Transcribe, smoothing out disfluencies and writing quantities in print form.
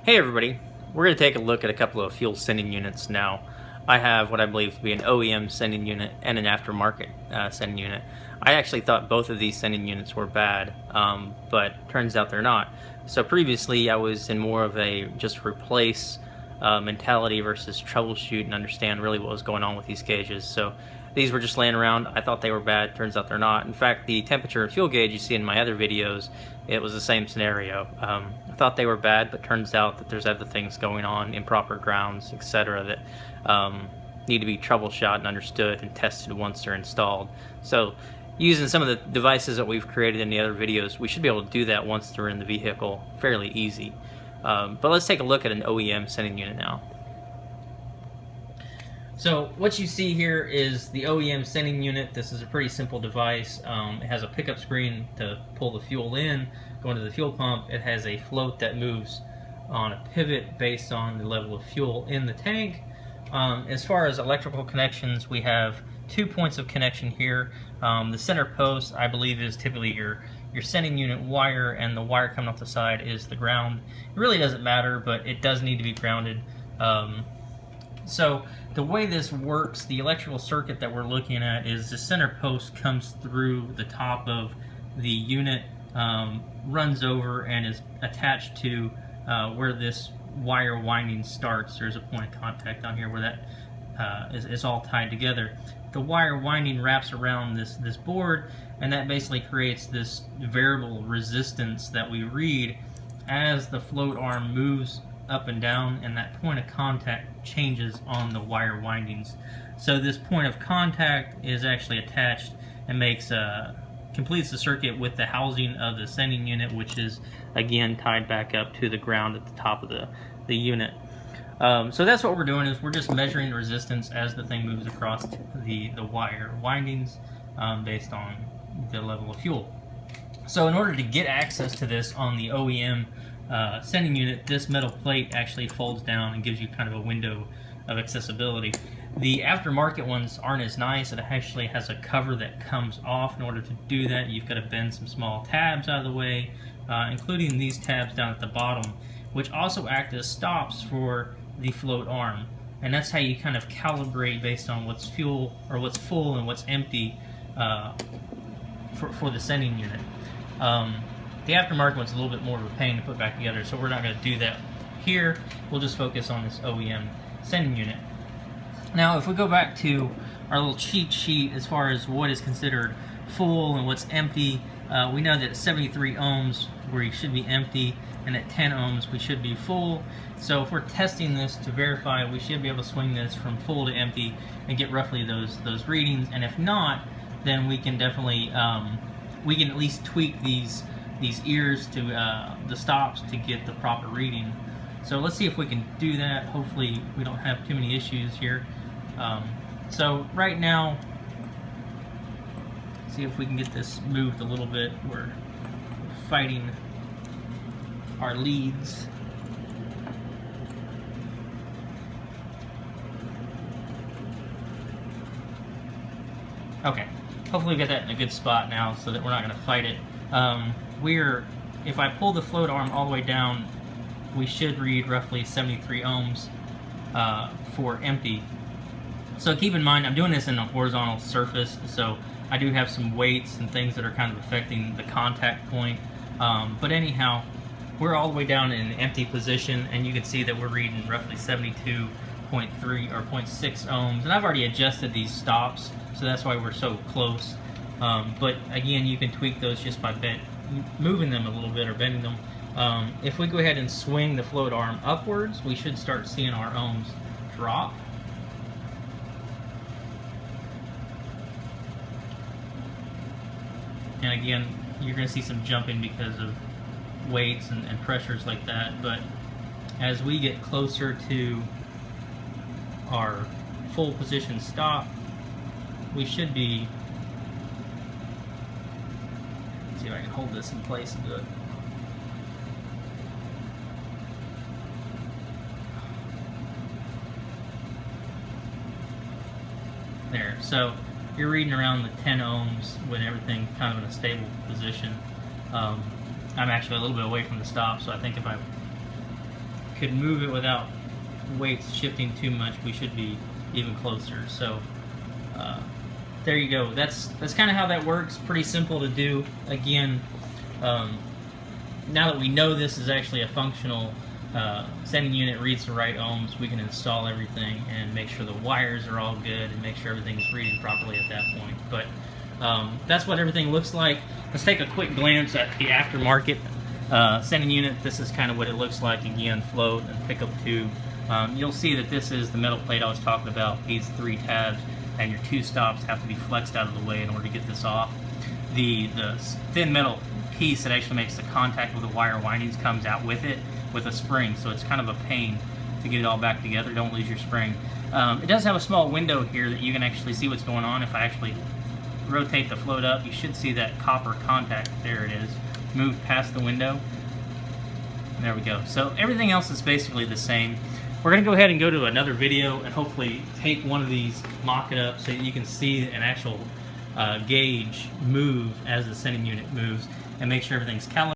Hey everybody, we're going to take a look at a couple of fuel sending units now. I have what I believe to be an OEM sending unit and an aftermarket sending unit. I actually thought both of these sending units were bad, but turns out they're not. So previously I was in more of a just replace mentality versus troubleshoot and understand really what was going on with these gauges. So these were just laying around. I thought they were bad. Turns out they're not. In fact, the temperature and fuel gauge you see in my other videos, it was the same scenario. I thought they were bad, but turns out that there's other things going on, improper grounds, etc., that need to be troubleshot and understood and tested once they're installed. So using some of the devices that we've created in the other videos, we should be able to do that once they're in the vehicle fairly easy. But let's take a look at an OEM sending unit now. So what you see here is the OEM sending unit. This is a pretty simple device. It has a pickup screen to pull the fuel in, go into the fuel pump. It has a float that moves on a pivot based on the level of fuel in the tank. As far as electrical connections, we have 2 points of connection here. The center post, I believe, is typically your sending unit wire, and the wire coming off the side is the ground. It really doesn't matter, but it does need to be grounded. So the way this works, the electrical circuit that we're looking at is the center post comes through the top of the unit, runs over and is attached to where this wire winding starts. There's a point of contact on here where that is all tied together. The wire winding wraps around this board, and that basically creates this variable resistance that we read as the float arm moves up and down, and that point of contact changes on the wire windings. So this point of contact is actually attached and completes the circuit with the housing of the sending unit, which is again tied back up to the ground at the top of the unit. So that's what we're doing, is we're just measuring resistance as the thing moves across the wire windings based on the level of fuel. So in order to get access to this on the OEM sending unit, this metal plate actually folds down and gives you kind of a window of accessibility. The aftermarket ones aren't as nice. It actually has a cover that comes off. In order to do that, you've got to bend some small tabs out of the way, including these tabs down at the bottom, which also act as stops for the float arm. And that's how you kind of calibrate based on what's full and what's empty for the sending unit. The aftermarket one's a little bit more of a pain to put back together, so we're not going to do that here. We'll just focus on this OEM sending unit. Now, if we go back to our little cheat sheet as far as what is considered full and what's empty, we know that at 73 ohms we should be empty, and at 10 ohms we should be full. So if we're testing this to verify, we should be able to swing this from full to empty and get roughly those readings. And if not, then we can definitely we can at least tweak these ears to the stops to get the proper reading. So let's see if we can do that. Hopefully we don't have too many issues here. So right now, see if we can get this moved a little bit. We're fighting our leads. Okay, hopefully we get that in a good spot now so that we're not going to fight it. If I pull the float arm all the way down, we should read roughly 73 ohms for empty. So keep in mind, I'm doing this in a horizontal surface, so I do have some weights and things that are kind of affecting the contact point. But anyhow, we're all the way down in an empty position, and you can see that we're reading roughly 72.3 or 0.6 ohms. And I've already adjusted these stops, so that's why we're so close. But again, you can tweak those just by moving them a little bit or bending them. If we go ahead and swing the float arm upwards, we should start seeing our ohms drop. And again, you're going to see some jumping because of weights and pressures like that. But as we get closer to our full position stop, we should be... Let's see if I can hold this in place and do it. There. So you're reading around the 10 ohms with everything kind of in a stable position. I'm actually a little bit away from the stop, so I think if I could move it without weights shifting too much, we should be even closer. So there you go. That's kind of how that works. Pretty simple to do. Again, now that we know this is actually a functional sending unit, reads the right ohms, we can install everything and make sure the wires are all good and make sure everything's reading properly at that point. But that's what everything looks like. Let's take a quick glance at the aftermarket sending unit. This is kind of what it looks like. Again, float and pickup tube. You'll see that this is the metal plate I was talking about. These 3 tabs and your 2 stops have to be flexed out of the way in order to get this off. The thin metal piece that actually makes the contact with the wire windings comes out with it with a spring, so it's kind of a pain to get it all back together. Don't lose your spring. It does have a small window here that you can actually see what's going on. If I actually rotate the float up, you should see that copper contact. There it is. Move past the window. There we go. So everything else is basically the same. We're going to go ahead and go to another video and hopefully take one of these, mock it up so that you can see an actual gauge move as the sending unit moves and make sure everything's calibrated.